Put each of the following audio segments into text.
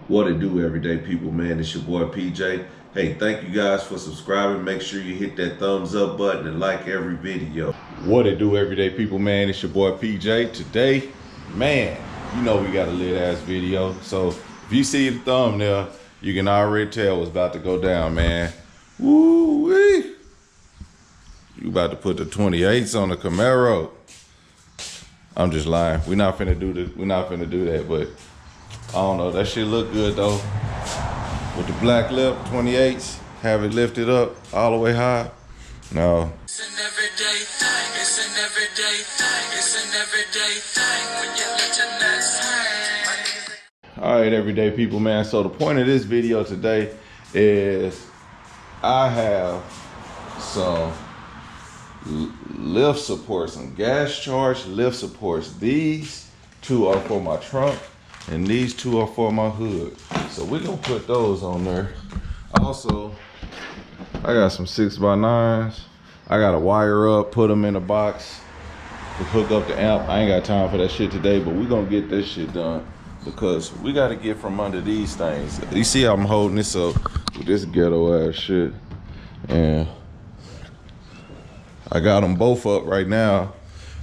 What it do, everyday people, man? It's your boy PJ. Hey, thank you guys for subscribing. Make sure you hit that thumbs up button and like every video. What it do, everyday people, man? It's your boy PJ. Today, man, you know we got a lit ass video. So if you see the thumbnail, you can already tell what's about to go down, man. Woo-wee. You about to put the 28s on the Camaro. I'm just lying. We're not finna do this. We're not finna do that, but I don't know. That shit look good though. With the black lip, 28s, have it lifted up all the way high. No. It's an everyday thing. It's an everyday thing. It's an everyday thing when you let your nuts hang. All right, everyday people, man. So the point of this video today is I have some lift supports, some gas charge lift supports. These two are for my trunk and these two are for my hood. So we're gonna put those on there. Also, I got some 6x9s. I gotta wire up, put them in a box to hook up the amp. I ain't got time for that shit today, but we're gonna get this shit done because we gotta get from under these things. You see how I'm holding this up with this ghetto ass shit. And I got them both up right now.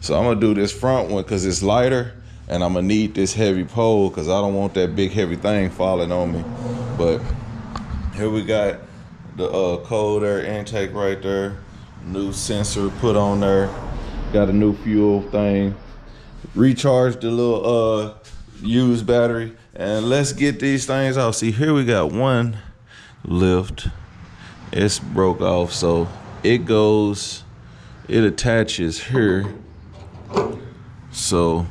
So I'm gonna do this front one because it's lighter and I'm gonna need this heavy pole because I don't want that big heavy thing falling on me. But here we got the cold air intake right there. New sensor put on there. Got a new fuel thing. Recharged the little used battery. And let's get these things out. See, here we got one lift. It's broke off, so it attaches here. So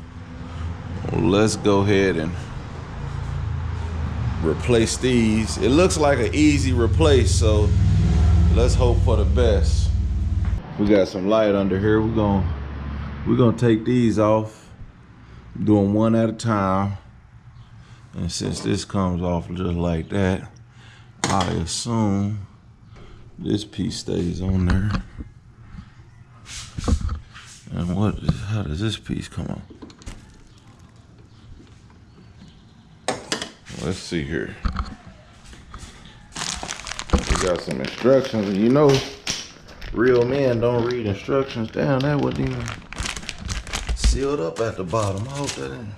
let's go ahead and replace these. It looks like an easy replace, so let's hope for the best. We got some light under here. We're gonna take these off, doing one at a time. And since this comes off just like that, I assume this piece stays on there. And how does this piece come on? Let's see here. We got some instructions, and you know, real men don't read instructions. Damn, that wasn't even sealed up at the bottom. I hope that didn't.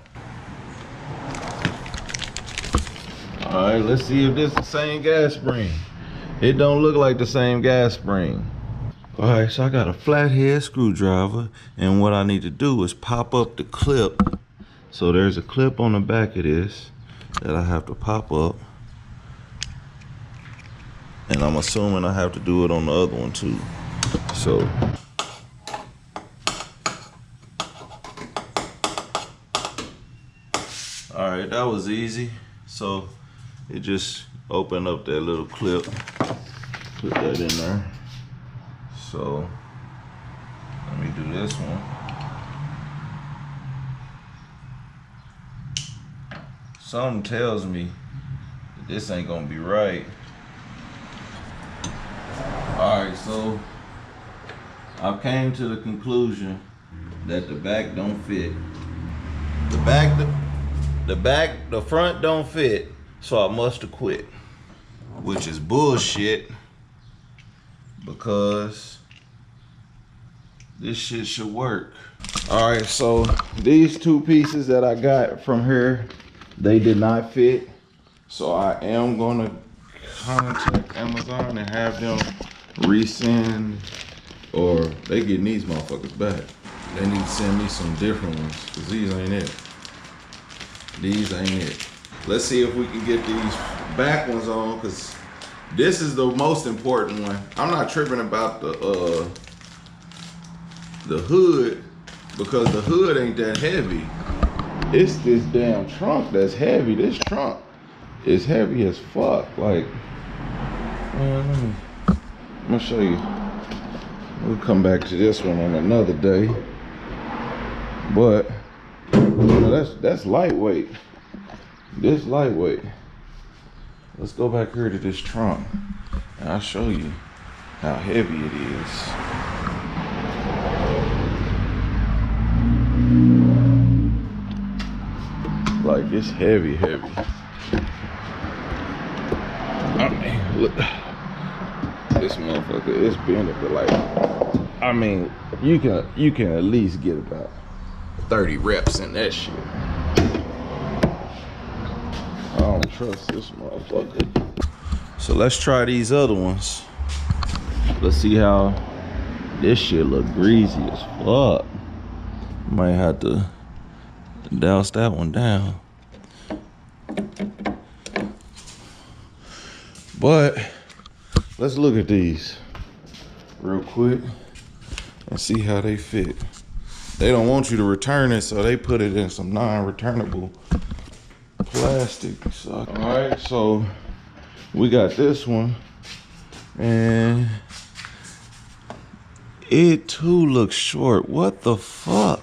All right, let's see if this is the same gas spring. It don't look like the same gas spring. All right, so I got a flathead screwdriver, and what I need to do is pop up the clip. So there's a clip on the back of this that I have to pop up. And I'm assuming I have to do it on the other one too. So. All right, that was easy. So it just opened up that little clip. Put that in there. So let me do this one. Something tells me that this ain't gonna be right. All right, so I came to the conclusion that the back don't fit. The front don't fit, so I must have quit, which is bullshit because this shit should work. All right, so these two pieces that I got from here, they did not fit. So I am gonna contact Amazon and have them resend, or they getting these motherfuckers back. They need to send me some different ones because these ain't it. These ain't it. Let's see if we can get these back ones on because this is the most important one. I'm not tripping about the hood because the hood ain't that heavy. It's this damn trunk that's heavy. This trunk is heavy as fuck. Like, man, I'm gonna show you. We'll come back to this one on another day. But you know, that's lightweight. This lightweight. Let's go back here to this trunk and I'll show you how heavy it is. Like, it's heavy. Look, this motherfucker is bending, but like, I mean, you can at least get about 30 reps in that shit. I don't trust this motherfucker. So let's try these other ones. Let's see how this shit look greasy as fuck. Might have to douse that one down. But let's look at these real quick and see how they fit. They don't want you to return it, so they put it in some non-returnable plastic. So, all right, so we got this one, and it too looks short. What the fuck?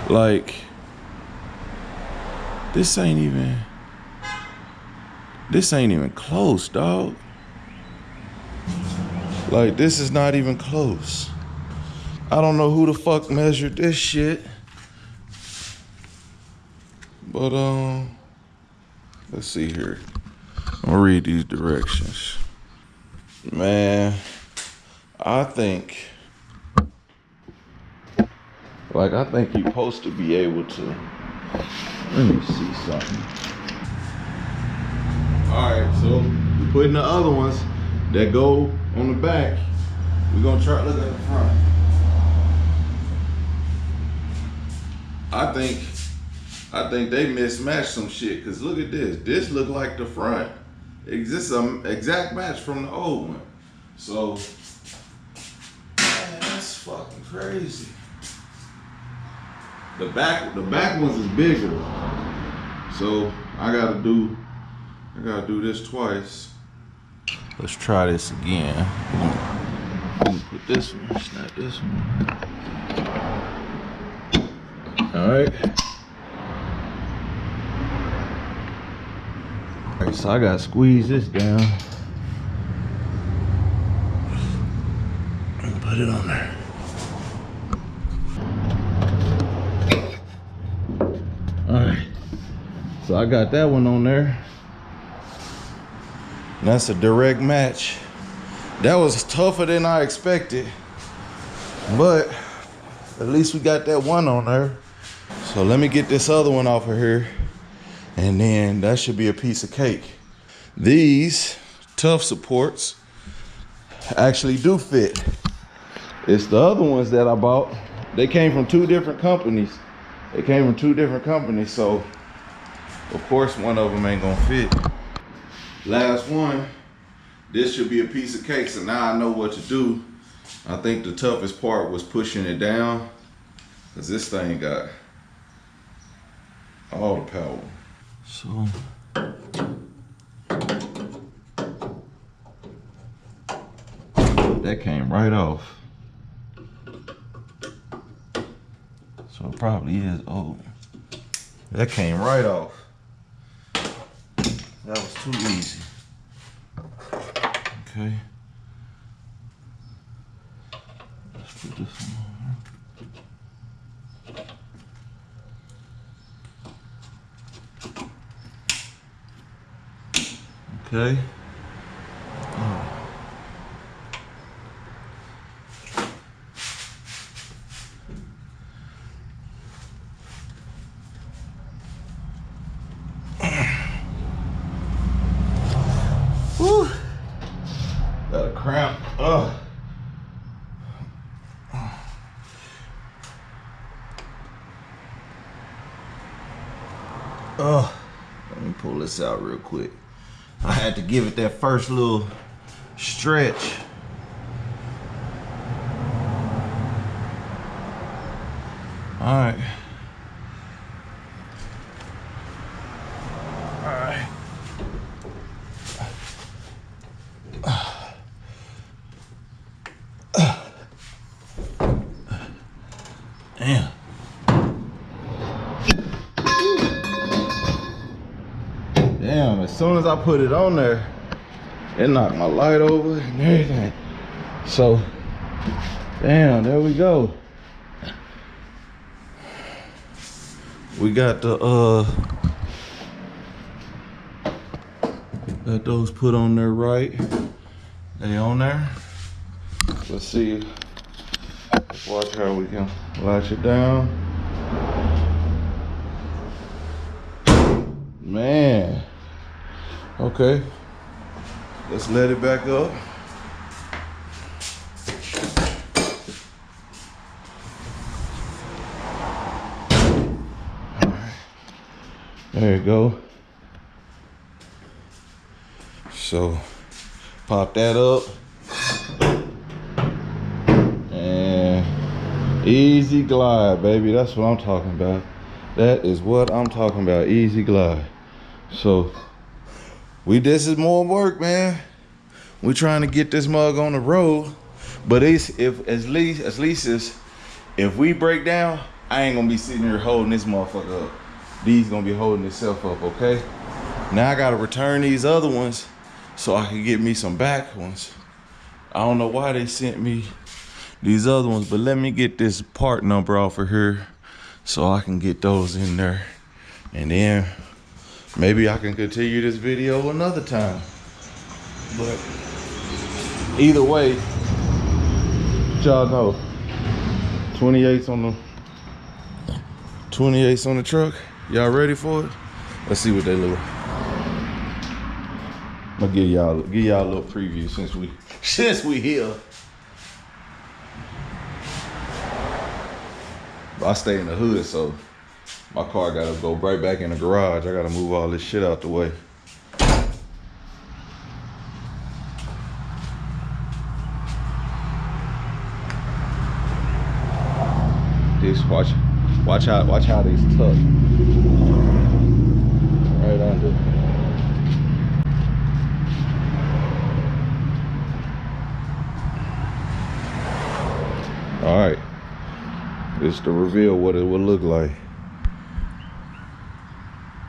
Like, this ain't even close, dog. Like, this is not even close. I don't know who the fuck measured this shit. But, let's see here. I'm gonna read these directions. Man, I think you're supposed to be able to, let me see something. All right, so we putting the other ones that go on the back. We're gonna try to look at the front. I think they mismatched some shit, cause look at this. This look like the front. This an exact match from the old one. So, man, that's fucking crazy. The back ones is bigger. So I gotta do this twice. Let's try this again. I'm gonna put this one, snap this one. All right. All right, so I gotta squeeze this down and put it on there. All right, so I got that one on there. And that's a direct match. That was tougher than I expected, but at least we got that one on there. So let me get this other one off of here, and then that should be a piece of cake. These tough supports actually do fit. It's the other ones that I bought. They came from two different companies. So of course one of them ain't gonna fit. Last one, this should be a piece of cake, so now I know what to do. I think the toughest part was pushing it down, because this thing got all the power. So that came right off. So it probably is old. That came right off. That was too easy. Okay. Let's put this one on. Okay. Whew. Got a cramp. Ugh. Let me pull this out real quick. I had to give it that first little stretch. All right. All right. Damn. Damn, as soon as I put it on there, it knocked my light over and everything. So, damn, there we go. We got the Let those put on there right. They on there. Let's see. Let's watch how we can latch it down. Man. Okay. Let's let it back up. All right. There you go. So pop that up. And easy glide, baby. That's what I'm talking about. That is what I'm talking about. Easy glide. So this is more work, man. We're trying to get this mug on the road, but if we break down, I ain't gonna be sitting here holding this motherfucker up. These gonna be holding itself up, okay? Now I gotta return these other ones so I can get me some back ones. I don't know why they sent me these other ones, but let me get this part number off of here so I can get those in there, and then maybe I can continue this video another time. But either way, y'all know 28s on the truck. Y'all ready for it? Let's see what they look. I'm gonna give y'all a little preview since we here. I stay in the hood, so my car gotta go right back in the garage. I gotta move all this shit out the way. This watch how these tuck right under. All right, this to reveal what it would look like.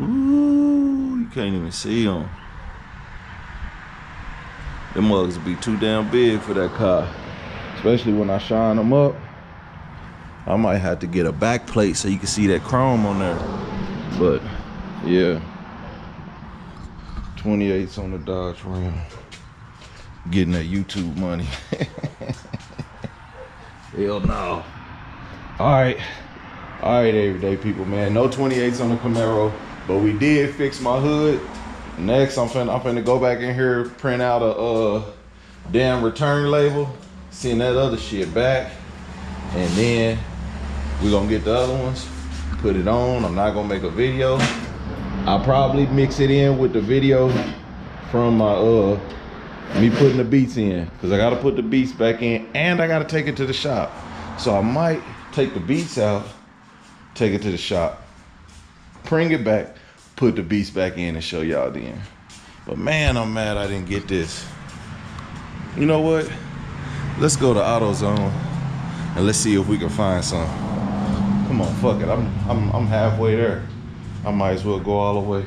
Ooh, you can't even see them. Them mugs be too damn big for that car, especially when I shine them up. I might have to get a back plate so you can see that chrome on there. But yeah, 28s on the Dodge Ram. Getting that YouTube money. Hell no. All right, everyday people, man. No 28s on the Camaro, but we did fix my hood. Next, I'm finna go back in here, print out a damn return label, send that other shit back, and then we're gonna get the other ones, put it on. I'm not gonna make a video. I'll probably mix it in with the video from my me putting the beats in, because I gotta put the beats back in and I gotta take it to the shop. So I might take the beats out, take it to the shop, bring it back, put the beats back in and show y'all then. But man, I'm mad I didn't get this. You know what? Let's go to AutoZone and let's see if we can find some. Come on, fuck it. I'm halfway there. I might as well go all the way.